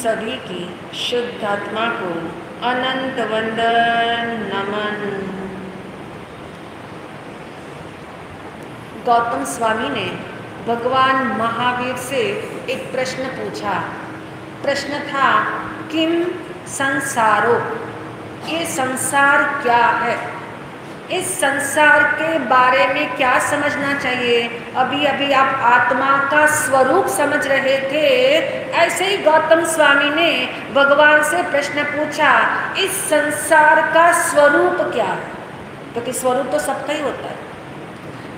सभी की शुद्ध आत्मा को अनंत वंदन नमन। गौतम स्वामी ने भगवान महावीर से एक प्रश्न पूछा। प्रश्न था किम संसारो, ये संसार क्या है, इस संसार के बारे में क्या समझना चाहिए। अभी अभी आप आत्मा का स्वरूप समझ रहे थे, ऐसे ही गौतम स्वामी ने भगवान से प्रश्न पूछा इस संसार का स्वरूप क्या है, क्योंकि स्वरूप तो सबका ही होता है।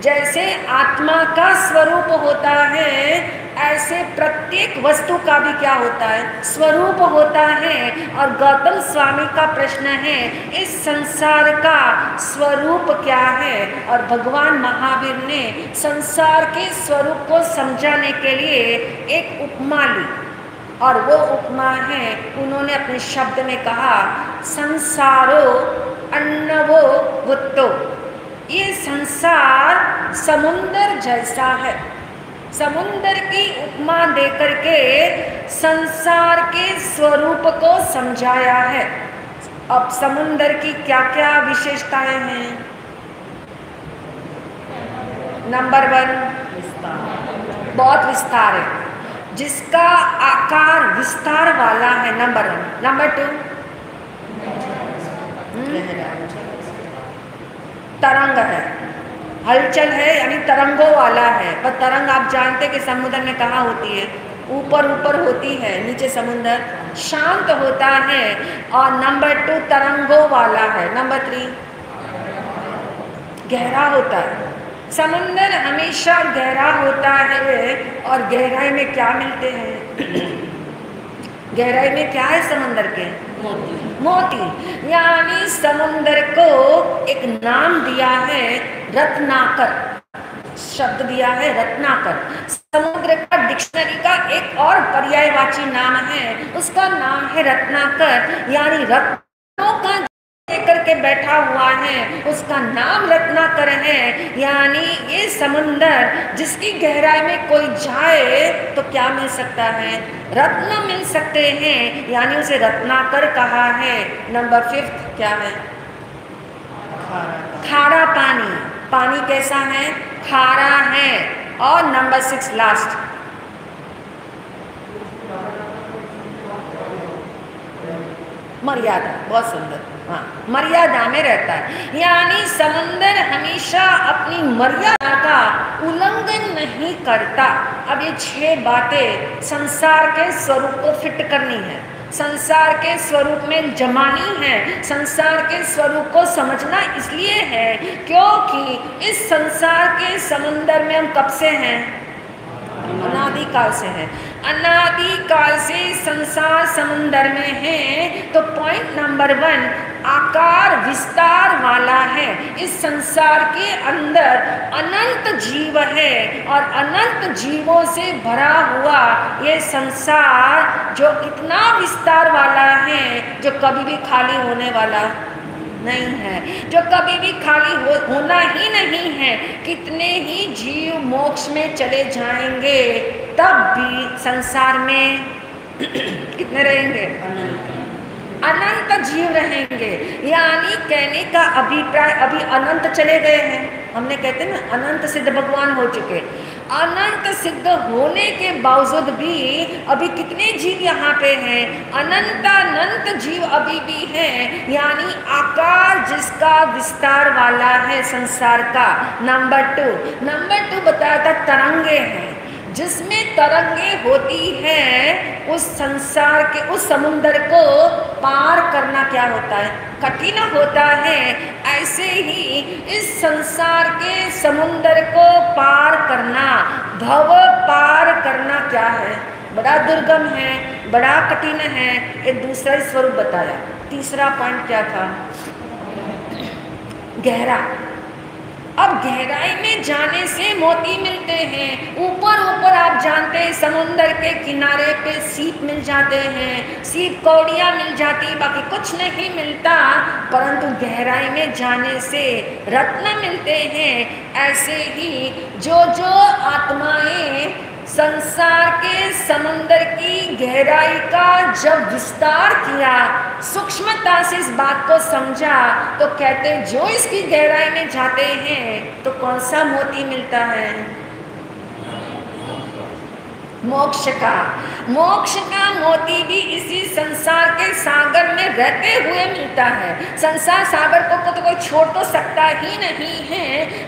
जैसे आत्मा का स्वरूप होता है, ऐसे प्रत्येक वस्तु का भी क्या होता है, स्वरूप होता है। और गौतम स्वामी का प्रश्न है इस संसार का स्वरूप क्या है। और भगवान महावीर ने संसार के स्वरूप को समझाने के लिए एक उपमा ली, और वो उपमा है, उन्होंने अपने शब्द में कहा संसारो अन्नवो भुत्तो। ये संसार समुंदर जैसा है। समुंदर की उपमा देकर के संसार के स्वरूप को समझाया है। अब समुंदर की क्या क्या विशेषताएं हैं। नंबर 1 बहुत विस्तार है, जिसका आकार विस्तार वाला है। नंबर 1। नंबर 2 तरंग है, हलचल है, यानी तरंगों वाला है। पर तरंग आप जानते कि समुद्र में कहाँ होती है, ऊपर ऊपर होती है, नीचे समुद्र शांत होता है। और नंबर 2 तरंगों वाला है। नंबर 3 गहरा होता है। समुद्र हमेशा गहरा होता है। और गहराई में क्या मिलते हैं, गहराई में क्या है समुद्र के, मोती। यानी समुद्र को एक नाम दिया है रत्नाकर, शब्द दिया है रत्नाकर। समुद्र का डिक्शनरी का एक और पर्यायवाची नाम है, उसका नाम है रत्नाकर। यानी रत्नों का लेकर के बैठा हुआ है, उसका नाम रत्नाकर है। यानी ये समुंदर जिसकी गहराई में कोई जाए तो क्या मिल सकता है, रत्न मिल सकते हैं, यानी उसे रत्नाकर कहा है। नंबर 5 क्या है, खारा पानी। पानी कैसा है, खारा है। और नंबर 6 लास्ट मर्यादा। बहुत सुंदर, हाँ, मर्यादा में रहता है। यानी समुंदर हमेशा अपनी मर्यादा का उल्लंघन नहीं करता। अब ये 6 बातें संसार के स्वरूप को फिट करनी है, संसार के स्वरूप में जमानी है। संसार के स्वरूप को समझना इसलिए है क्योंकि इस संसार के समुंदर में हम कब से हैं, अनादिकाल से है। अनादिकाल से संसार समुंदर में है। तो पॉइंट नंबर 1 आकार विस्तार वाला है। इस संसार के अंदर अनंत जीव है और अनंत जीवों से भरा हुआ ये संसार जो इतना विस्तार वाला है, जो कभी भी खाली होने वाला नहीं है, जो कभी भी खाली होना ही नहीं है। कितने ही जीव मोक्ष में चले जाएंगे तब भी संसार में कितने रहेंगे, अनंत जीव रहेंगे। यानी कहने का अभिप्राय, अभी अनंत चले गए हैं, हमने कहते हैं ना अनंत सिद्ध भगवान हो चुके। अनंत सिद्ध होने के बावजूद भी अभी कितने जीव यहाँ पे हैं, अनंत जीव अभी भी हैं। यानी आकार जिसका विस्तार वाला है संसार का। नंबर 2 बताया था तरंगे हैं, जिसमें तरंगे होती हैं। उस संसार के उस समुंदर को पार करना क्या होता है, कठिन होता है। ऐसे ही इस संसार के समुंदर को पार करना, भव पार करना क्या है, बड़ा दुर्गम है, बड़ा कठिन है। एक दूसरा स्वरूप बताया। तीसरा पॉइंट क्या था, गहरा। अब गहराई में जाने से मोती मिलते हैं। ऊपर ऊपर आप जानते हैं समुंदर के किनारे पे सीप मिल जाते हैं, सीप कौड़ियाँ मिल जाती, बाकी कुछ नहीं मिलता। परंतु गहराई में जाने से रत्न मिलते हैं। ऐसे ही जो आत्माएं संसार के समुद्र की गहराई का जब विस्तार किया, सूक्ष्मता से इस बात को समझा, तो कहते जो इसकी गहराई में जाते हैं तो कौन सा मोती मिलता है? मोक्ष का मोती भी इसी संसार के सागर में रहते हुए मिलता है। संसार सागर को तो कोई छोड़ तो सकता ही नहीं है।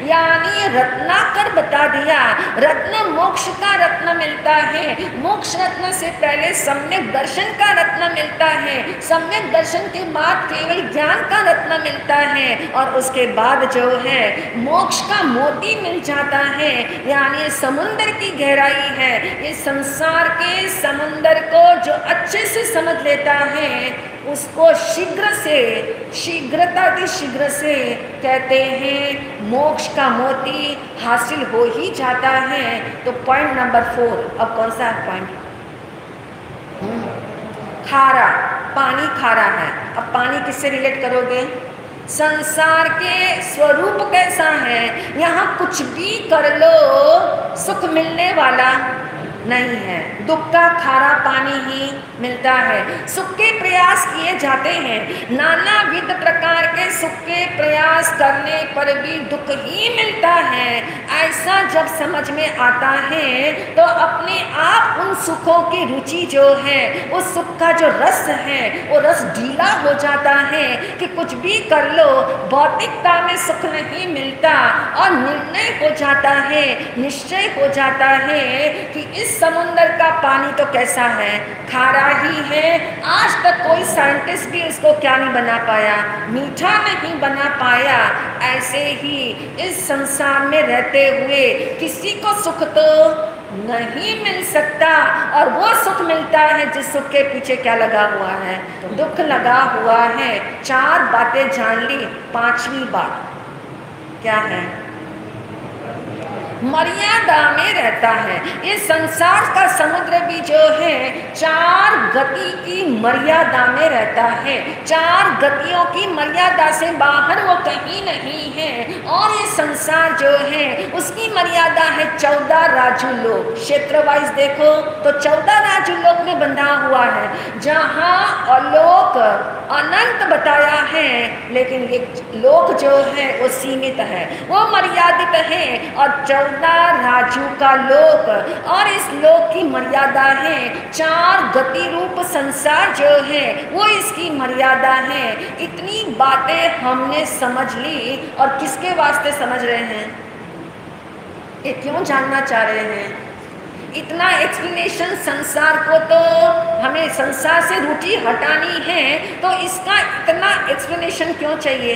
यानी रत्नाकर बता दिया, रत्न मोक्ष का रत्न मिलता है। मोक्ष रत्न से पहले सम्यक दर्शन का रत्न मिलता है, सम्यक दर्शन के बाद केवल ज्ञान का रत्न मिलता है, और उसके बाद जो है मोक्ष का मोती मिल जाता है। यानी समुद्र की गहराई है। इस संसार के समुंदर को जो अच्छे से समझ लेता है उसको शीघ्र से कहते हैं मोक्ष का मोती हासिल हो ही जाता है। तो पॉइंट नंबर 4, अब कौन सा है पॉइंट? खारा, पानी खारा है। अब पानी किससे रिलेट करोगे? संसार के स्वरूप कैसा है? यहाँ कुछ भी कर लो सुख मिलने वाला नहीं है। दुख का खारा पानी ही मिलता है। सुख के प्रयास किए जाते हैं, नानाविध प्रकार के सुख के प्रयास करने पर भी दुख ही मिलता है। ऐसा जब समझ में आता है तो अपने आप उन सुखों की रुचि जो है, उस सुख का जो रस है वो रस ढीला हो जाता है कि कुछ भी कर लो भौतिकता में सुख नहीं मिलता, और निर्णय हो जाता है, निश्चय हो जाता है कि इस समुंदर का पानी तो कैसा है? खारा ही है। आज तक कोई साइंटिस्ट भी इसको क्या नहीं बना पाया? मीठा नहीं बना पाया। ऐसे ही इस संसार में रहते हुए किसी को सुख तो नहीं मिल सकता, और वो सुख मिलता है जिस सुख के पीछे क्या लगा हुआ है? दुख लगा हुआ है। 4 बातें जान ली, 5वीं बात क्या है? मर्यादा में रहता है। ये संसार का समुद्र भी जो है 4 गति की मर्यादा में रहता है। 4 गतियों की मर्यादा से बाहर वो कहीं नहीं है। और ये संसार जो है उसकी मर्यादा है 14 राजू लोक। क्षेत्र वाइज देखो तो 14 राजू लोक में बंधा हुआ है, जहाँ अलोक अनंत बताया है, लेकिन ये लोक जो है वो सीमित है, वो मर्यादित है। और 14 राजू का लोक, और इस लोक की मर्यादा है 4 गति रूप संसार जो है वो इसकी मर्यादा है। इतनी बातें हमने समझ ली, और किसके वास्ते समझ रहे हैं? ये क्यों जानना चाह रहे हैं? इतना एक्सप्लेनेशन संसार को, तो हमें संसार से रुचि हटानी है, तो इसका इतना एक्सप्लेनेशन क्यों चाहिए?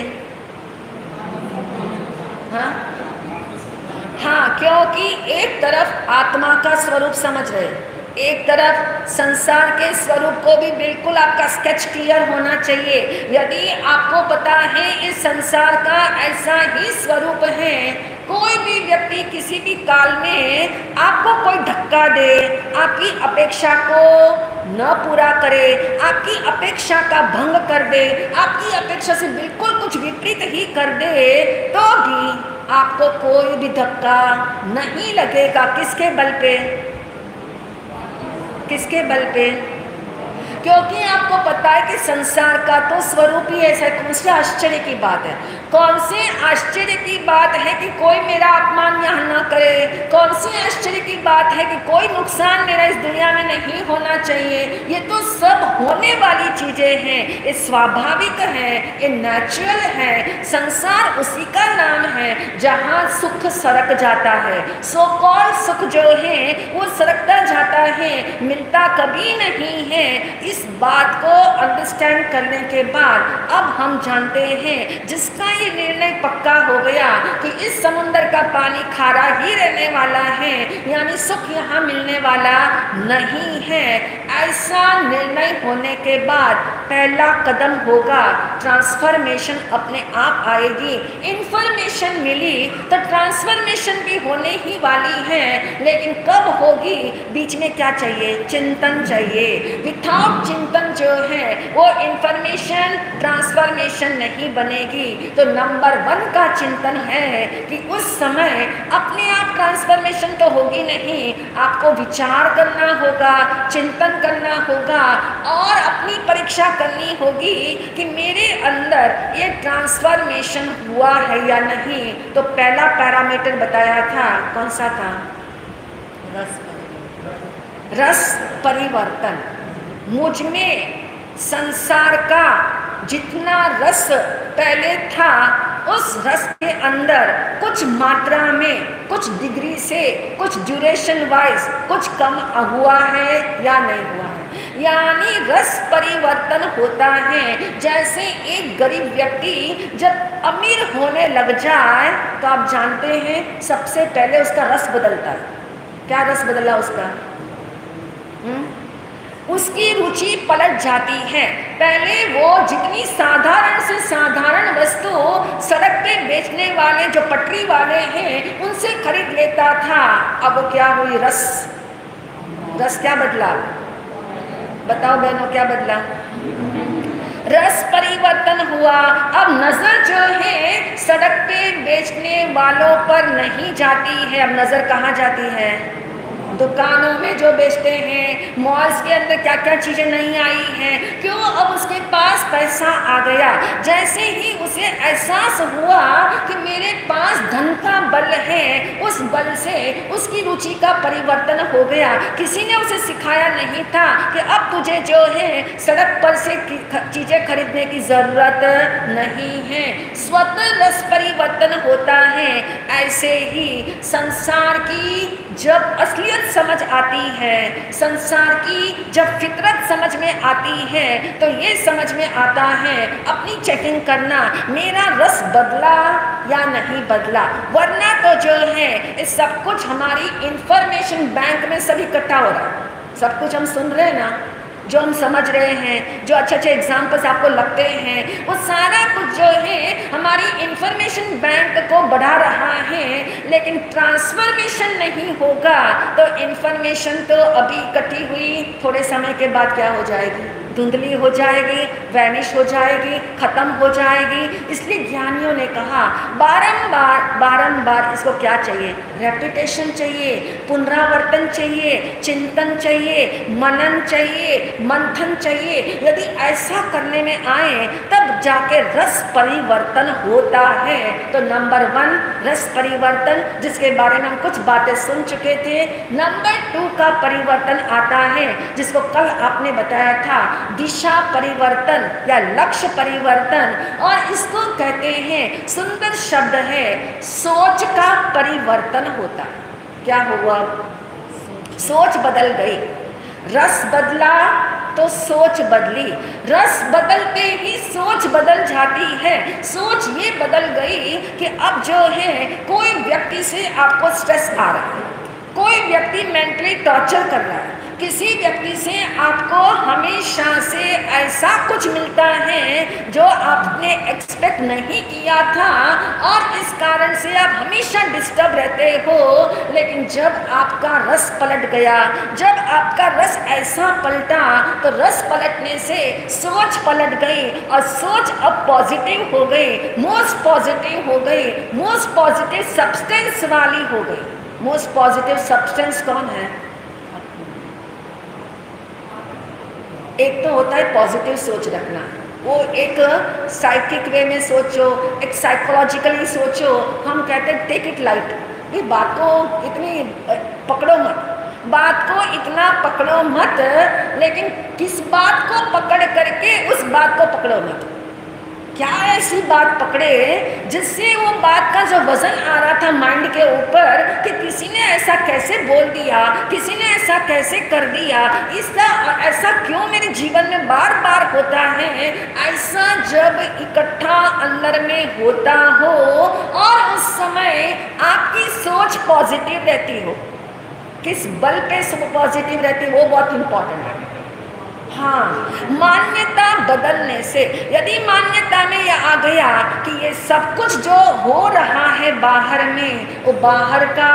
हाँ, क्योंकि एक तरफ आत्मा का स्वरूप समझ रहे, एक तरफ संसार के स्वरूप को भी बिल्कुल आपका स्केच क्लियर होना चाहिए। यदि आपको पता है इस संसार का ऐसा ही स्वरूप है, कोई भी व्यक्ति किसी भी काल में आपको कोई धक्का दे, आपकी अपेक्षा को न पूरा करे, आपकी अपेक्षा का भंग कर दे, आपकी अपेक्षा से बिल्कुल कुछ विपरीत ही कर दे, तो भी आपको कोई भी धक्का नहीं लगेगा। किसके बल पे? किसके बल पे? क्योंकि आपको पता है कि संसार का तो स्वरूप ही ऐसा है। कौन से आश्चर्य की बात है? कौन से आश्चर्य की बात है कि कोई मेरा अपमान यहाँ ना करे? कौन सी आश्चर्य की बात है कि कोई नुकसान मेरा इस दुनिया में नहीं होना चाहिए? ये तो सब होने वाली चीजें हैं, ये स्वाभाविक है, ये नेचुरल है। संसार उसी का नाम है जहाँ सुख सरक जाता है। सो कॉल्ड सुख जो है वो सरकता जाता है, मिलता कभी नहीं है। इस बात को अंडरस्टैंड करने के बाद अब हम जानते हैं, जिसका ये निर्णय पक्का हो गया कि इस समुंदर का पानी खारा ही रहने वाला है, यानी सुख यहाँ मिलने वाला नहीं है, ऐसा निर्णय होने के बाद पहला कदम होगा ट्रांसफॉर्मेशन। अपने आप आएगी। इंफॉर्मेशन मिली तो ट्रांसफॉर्मेशन भी होने ही वाली है, लेकिन कब होगी? बीच में क्या चाहिए? चिंतन चाहिए। विदाउट चिंतन जो है वो इंफॉर्मेशन ट्रांसफॉर्मेशन नहीं बनेगी। तो नंबर 1 का चिंतन है कि उस समय अपने आप ट्रांसफॉर्मेशन तो होगी नहीं, आपको विचार करना होगा, चिंतन करना होगा और अपनी परीक्षा करनी होगी कि मेरे अंदर ये ट्रांसफॉर्मेशन हुआ है या नहीं। तो पहला पैरामीटर बताया था, कौन सा था? रस परिवर्तन। मुझ में संसार का जितना रस पहले था, उस रस के अंदर कुछ मात्रा में, कुछ डिग्री से, कुछ ड्यूरेशन वाइज कुछ कम हुआ है या नहीं हुआ है। यानी रस परिवर्तन होता है। जैसे एक गरीब व्यक्ति जब अमीर होने लग जाए तो आप जानते हैं सबसे पहले उसका रस बदलता है। क्या रस बदला उसका? उसकी रुचि पलट जाती है। पहले वो जितनी साधारण से साधारण वस्तु सड़क पे बेचने वाले जो पटरी वाले हैं उनसे खरीद लेता था, अब वो क्या हुई? रस क्या बदला? बताओ बहनों, क्या बदला? रस परिवर्तन हुआ। अब नजर जो है सड़क पे बेचने वालों पर नहीं जाती है, अब नजर कहाँ जाती है? दुकानों में जो बेचते हैं, मॉल्स के अंदर क्या क्या चीजें नहीं आई हैं। क्यों? अब उसके पास पैसा आ गया। जैसे ही उसे एहसास हुआ कि मेरे पास धन का बल है, उस बल से उसकी रुचि का परिवर्तन हो गया। किसी ने उसे सिखाया नहीं था कि अब तुझे जो है सड़क पर से चीजें खरीदने की जरूरत नहीं है। स्वतः रस परिवर्तन होता है। ऐसे ही संसार की जब असलियत समझ आती है, संसार की जब फितरत समझ में आती है, तो ये समझ में आता है अपनी चेकिंग करना, मेरा रस बदला या नहीं बदला। वरना तो जो है इस सब कुछ हमारी इंफॉर्मेशन बैंक में सब इकट्ठा हो रहा है। सब कुछ हम सुन रहे हैं ना, जो हम समझ रहे हैं, जो अच्छे अच्छे एग्जाम्पल्स आपको लगते हैं, वो सारा कुछ जो है हमारी इंफॉर्मेशन बैंक को बढ़ा रहा है। लेकिन ट्रांसफॉर्मेशन नहीं होगा तो इंफॉर्मेशन तो अभी इकट्ठी हुई, थोड़े समय के बाद क्या हो जाएगी? धुंधली हो जाएगी, वैनिश हो जाएगी, खत्म हो जाएगी। इसलिए ज्ञानियों ने कहा बारंबार इसको क्या चाहिए? रेपिटेशन चाहिए, पुनरावर्तन चाहिए, चिंतन चाहिए, मनन चाहिए, मंथन चाहिए। यदि ऐसा करने में आए तब जाके रस परिवर्तन होता है। तो नंबर 1 रस परिवर्तन, जिसके बारे में हम कुछ बातें सुन चुके थे। नंबर 2 का परिवर्तन आता है, जिसको कल आपने बताया था, दिशा परिवर्तन या लक्ष्य परिवर्तन। और इसको कहते हैं, सुंदर शब्द है, सोच का परिवर्तन होता। क्या हुआ? सोच बदल गई। रस बदला तो सोच बदली। रस बदलते ही सोच बदल जाती है। सोच ये बदल गई कि अब जो है कोई व्यक्ति से आपको स्ट्रेस आ रहा है, कोई व्यक्ति मेंटली टॉर्चर कर रहा है, किसी व्यक्ति से आपको हमेशा से ऐसा कुछ मिलता है जो आपने एक्सपेक्ट नहीं किया था और इस कारण से आप हमेशा डिस्टर्ब रहते हो। लेकिन जब आपका रस पलट गया, जब आपका रस ऐसा पलटा, तो रस पलटने से सोच पलट गई और सोच अब पॉजिटिव हो गई, मोस्ट पॉजिटिव हो गई, मोस्ट पॉजिटिव सब्सटेंस वाली हो गई। मोस्ट पॉजिटिव सब्सटेंस कौन है? एक तो होता है पॉजिटिव सोच रखना, वो एक साइकिक वे में सोचो, एक साइकोलॉजिकली सोचो। हम कहते हैं टेक इट लाइट, ये बात को इतनी पकड़ो मत, बात को इतना पकड़ो मत। लेकिन किस बात को पकड़ करके उस बात को पकड़ो मत। क्या ऐसी बात पकड़े जिससे वो बात का जो वजन आ रहा था माइंड के ऊपर कि किसी ने ऐसा कैसे बोल दिया, किसी ने ऐसा कैसे कर दिया, इसका ऐसा क्यों मेरे जीवन में बार बार होता है। ऐसा जब इकट्ठा अंदर में होता हो और उस समय आपकी सोच पॉजिटिव रहती हो, किस बल पे पॉजिटिव रहती है वो बहुत इंपॉर्टेंट है। हाँ, मान्यता बदलने से, यदि मान्यता में यह आ गया कि ये सब कुछ जो हो रहा है बाहर में, वो बाहर का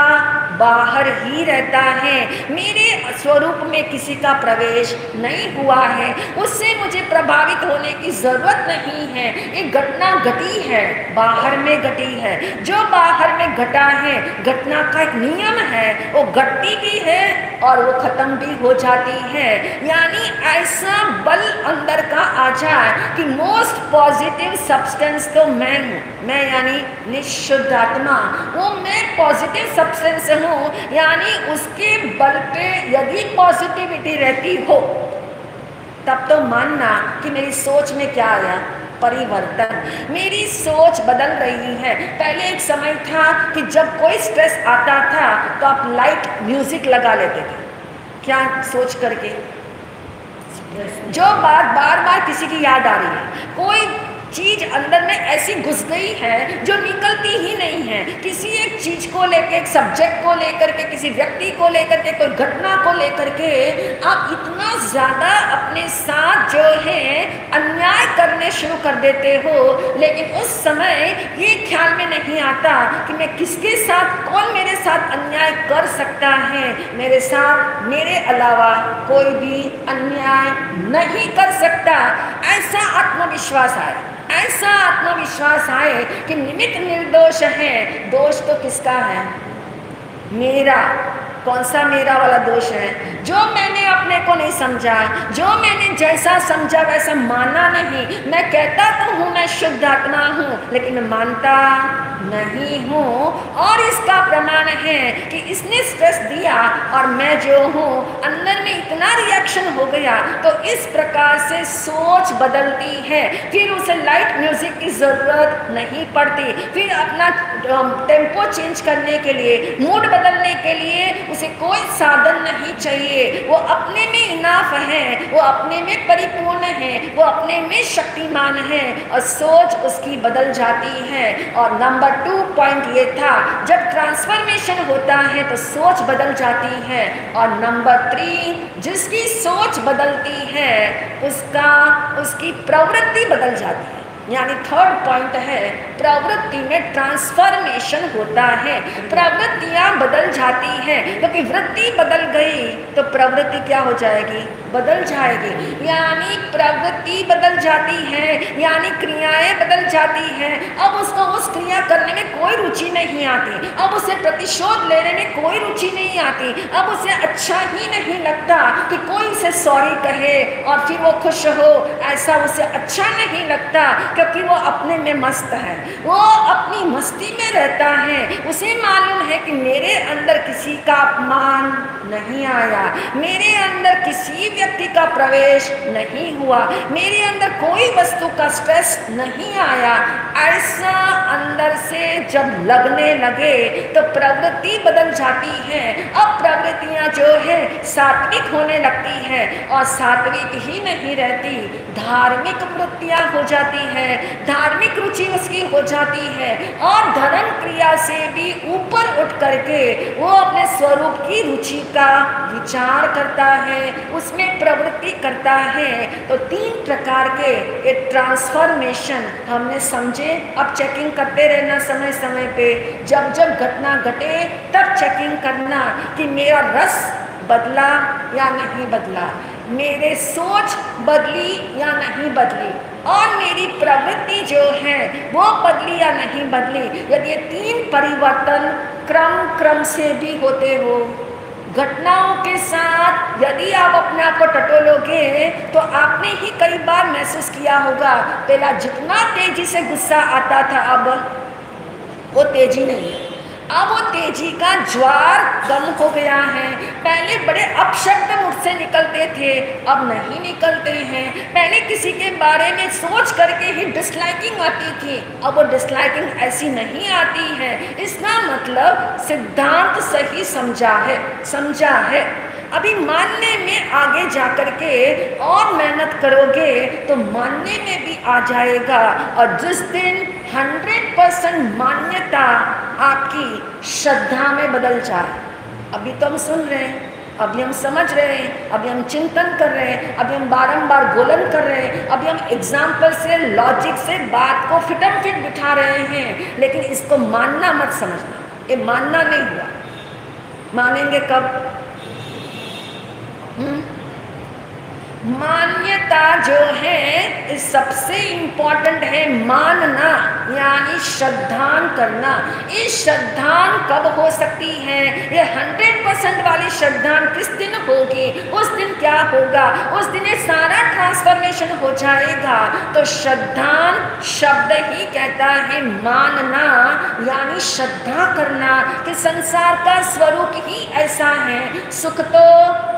बाहर ही रहता है, मेरे स्वरूप में किसी का प्रवेश नहीं हुआ है, उससे मुझे प्रभावित होने की जरूरत नहीं है। एक घटना घटी है, बाहर में घटी है, जो बाहर में घटा है घटना का एक नियम है, वो घटती भी है और वो खत्म भी हो जाती है। यानी ऐसा बल अंदर का आ जाए कि मोस्ट पॉजिटिव सब्सटेंस तो मैं हूँ, मैं यानी निशुद्ध आत्मा, वो मैं पॉजिटिव सब्सटेंस हूँ। यानी उसके बल पे यदि पॉजिटिविटी रहती हो तब तो मानना कि मेरी सोच में क्या आया, परिवर्तन, मेरी सोच बदल रही है। पहले एक समय था कि जब कोई स्ट्रेस आता था तो आप लाइट म्यूजिक लगा लेते थे, क्या सोच करके, जो बात बार बार किसी की याद आ रही है, कोई चीज अंदर में ऐसी घुस गई है जो निकलती ही नहीं है, किसी एक चीज को लेकर, एक सब्जेक्ट को लेकर के, किसी व्यक्ति को लेकर के, कोई घटना को लेकर के आप इतना ज्यादा अपने साथ जो है अन्याय करने शुरू कर देते हो, लेकिन उस समय ये ख्याल में नहीं आता कि मैं किसके साथ, कौन मेरे साथ अन्याय कर सकता है, मेरे साथ मेरे अलावा कोई भी अन्याय नहीं कर सकता। ऐसा आत्मविश्वास आए, ऐसा आत्मविश्वास आए कि निमित्त निर्दोष है, दोष तो किसका है, मेरा। कौन सा मेरा वाला दोष है, जो मैंने अपने को नहीं समझा, जो मैंने जैसा समझा वैसा माना नहीं। मैं कहता तो हूँ मैं शुद्ध आत्मा हूँ, लेकिन मैं मानता नहीं हूँ। और इसका प्रमाण है कि इसने स्ट्रेस दिया और मैं जो हूँ अंदर में इतना रिएक्शन हो गया, तो इस प्रकार से सोच बदलती है। फिर उसे लाइट म्यूजिक की जरूरत नहीं पड़ती, फिर अपना टेम्पो चेंज करने के लिए, मूड बदलने के लिए उसे कोई साधन नहीं चाहिए। वो अपने में इनाफ है, वो अपने में परिपूर्ण है, वो अपने में शक्तिमान है और सोच उसकी बदल जाती है। और नंबर 2 पॉइंट ये था, जब ट्रांसफॉर्मेशन होता है तो सोच बदल जाती है। और नंबर 3, जिसकी सोच बदलती है उसकी प्रवृत्ति बदल जाती है। यानी 3rd पॉइंट है, प्रवृत्ति में ट्रांसफॉर्मेशन होता है, प्रवृत्तियां बदल जाती हैं, क्योंकि वृत्ति बदल गई तो प्रवृत्ति क्या हो जाएगी, बदल जाएगी। यानी प्रवृत्ति बदल जाती है, यानी क्रियाएं बदल जाती हैं। अब उसको उस क्रिया करने में कोई रुचि नहीं आती, अब उसे प्रतिशोध लेने में कोई रुचि नहीं आती, अब उसे अच्छा ही नहीं लगता कि कोई उसे सॉरी कहे और फिर वो खुश हो, ऐसा उसे अच्छा नहीं लगता, क्योंकि वो अपने में मस्त है, वो अपनी मस्ती में रहता है। उसे मालूम है कि मेरे अंदर किसी का अपमान नहीं आया, मेरे अंदर किसी व्यक्ति का प्रवेश नहीं हुआ, मेरे अंदर कोई वस्तु का स्ट्रेस नहीं आया। ऐसा अंदर से जब लगने लगे तो प्रवृत्ति बदल जाती है। अब प्रवृत्तियां जो है सात्विक होने लगती है, और सात्विक ही नहीं रहती, धार्मिक वृत्तियां हो जाती है, धार्मिक रुचि उसकी हो जाती है, और धर्म क्रिया से भी ऊपर उठ करके वो अपने स्वरूप की रुचि का विचार करता है, उसमें प्रवृत्ति करता है। तो 3 प्रकार के ये ट्रांसफॉर्मेशन हमने समझे। अब चेकिंग करते रहना समय समय पे, जब जब घटना घटे तब चेकिंग करना कि मेरा रस बदला या नहीं बदला, मेरे सोच बदली या नहीं बदली, और मेरी प्रवृत्ति जो है वो बदली या नहीं बदली। यदि ये 3 परिवर्तन क्रम से भी होते हो, घटनाओं के साथ यदि आप अपने आप को टटोलोगे तो आपने ही कई बार महसूस किया होगा, पहला जितना तेजी से गुस्सा आता था अब वो तेजी नहीं है, अब वो तेजी का ज्वार कम हो गया है। पहले बड़े अपशब्द मुझसे निकलते थे, अब नहीं निकलते हैं। पहले किसी के बारे में सोच करके ही डिसलाइकिंग आती थी, अब वो डिसलाइकिंग ऐसी नहीं आती है। इसका मतलब सिद्धांत सही समझा है। अभी मानने में आगे जाकर के और मेहनत करोगे तो मानने में भी आ जाएगा, और जिस दिन 100% मान्यता आपकी श्रद्धा में बदल जाए। अभी तो हम सुन रहे हैं, अभी हम समझ रहे हैं, अभी हम चिंतन कर रहे हैं, अभी हम बारंबार गोलन कर रहे हैं, अभी हम एग्जाम्पल से, लॉजिक से बात को फिटम फिट बिठा रहे हैं, लेकिन इसको मानना मत समझना, ये मानना नहीं हुआ। मानेंगे कब? मान्यता जो है सबसे इंपॉर्टेंट है, मानना यानी श्रद्धान करना। ये श्रद्धान कब हो सकती है? ये 100% वाली श्रद्धान किस दिन होगी? उस दिन क्या होगा? उस दिन ये सारा ट्रांसफॉर्मेशन हो जाएगा। तो श्रद्धान शब्द ही कहता है मानना यानी श्रद्धा करना कि संसार का स्वरूप ही ऐसा है। सुख तो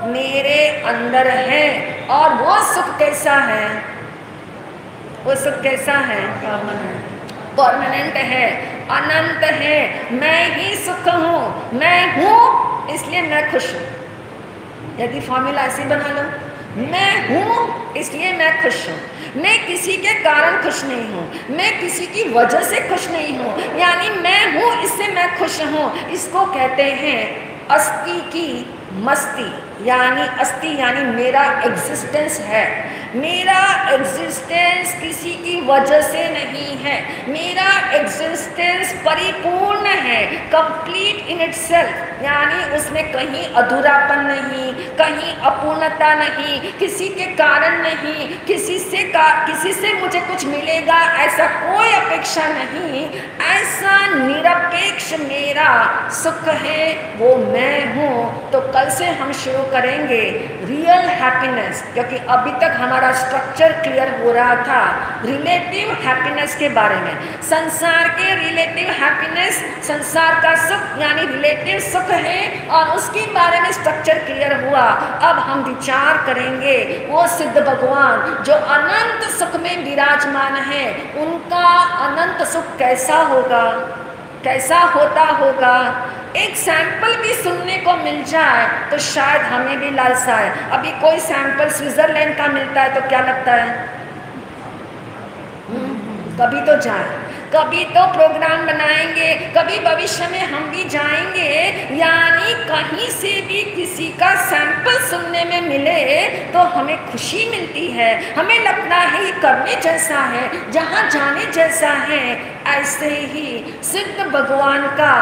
मेरे अंदर है, और वो सुख कैसा है? वो सुख कैसा है? परमानेंट है, अनंत है। मैं ही सुख हूँ, मैं हूँ इसलिए मैं खुश हूँ। यदि फॉर्मूला ऐसे बना लो, मैं हूँ इसलिए मैं खुश हूँ। मैं किसी के कारण खुश नहीं हूँ, मैं किसी की वजह से खुश नहीं हूँ, यानी मैं हूँ इससे मैं खुश हूँ। इसको कहते हैं अस्थि की मस्ती, यानी अस्थि यानी मेरा एग्जिस्टेंस है। मेरा एग्जिस्टेंस किसी की वजह से नहीं है, मेरा एग्जिस्टेंस परिपूर्ण है, कंप्लीट इन इटसेल्फ, यानी उसमें कहीं अधूरापन नहीं, कहीं अपूर्णता नहीं, किसी के कारण नहीं, किसी से मुझे कुछ मिलेगा ऐसा कोई अपेक्षा नहीं। ऐसा निरपेक्ष मेरा सुख है, वो मैं हूँ। तो कल से हम शुरू करेंगे रियल हैप्पीनेस, क्योंकि अभी तक हमारा स्ट्रक्चर क्लियर हो रहा था रिलेटिव हैप्पीनेस के बारे में। संसार के रिलेटिव हैप्पीनेस, संसार का सुख यानी रिलेटिव सुख है, और उसके बारे में स्ट्रक्चर क्लियर हुआ। अब हम विचार करेंगे वो सिद्ध भगवान जो अनंत सुख में विराजमान है, उनका अनंत सुख कैसा होगा, कैसा होता होगा। एक सैंपल भी सुनने को मिल जाए तो शायद हमें भी लालसा है। अभी कोई सैंपल स्विट्जरलैंड का मिलता है तो क्या लगता है? कभी तो जाए, कभी तो प्रोग्राम बनाएंगे, कभी भविष्य में हम भी जाएंगे। यानी कहीं से भी किसी का सैंपल सुनने में मिले तो हमें खुशी मिलती है, हमें लगता है ये करने जैसा है, जहाँ जाने जैसा है। ऐसे ही सिद्ध भगवान का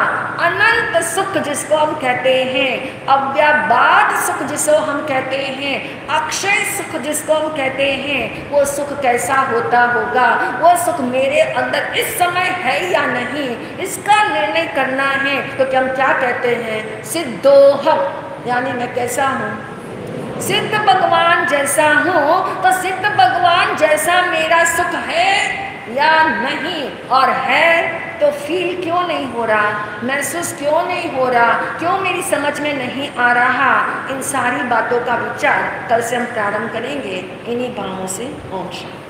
अनंत सुख जिसको हम कहते हैं, अव्यबाद सुख जिसको हम कहते हैं, अक्षय सुख जिसको हम कहते हैं, वो सुख कैसा होता होगा? वो सुख मेरे अंदर इस समय है या नहीं, इसका निर्णय करना है। तो क्या हम क्या कहते हैं? सिद्धोहम, यानी मैं कैसा हूँ? सिद्ध भगवान जैसा हूँ। तो सिद्ध भगवान जैसा मेरा सुख है या नहीं, और है तो फील क्यों नहीं हो रहा, महसूस क्यों नहीं हो रहा, क्यों मेरी समझ में नहीं आ रहा? इन सारी बातों का विचार कल से हम प्रारंभ करेंगे इन्हीं भावों से। ओम शांति।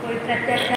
कोई प्रत्यक्ष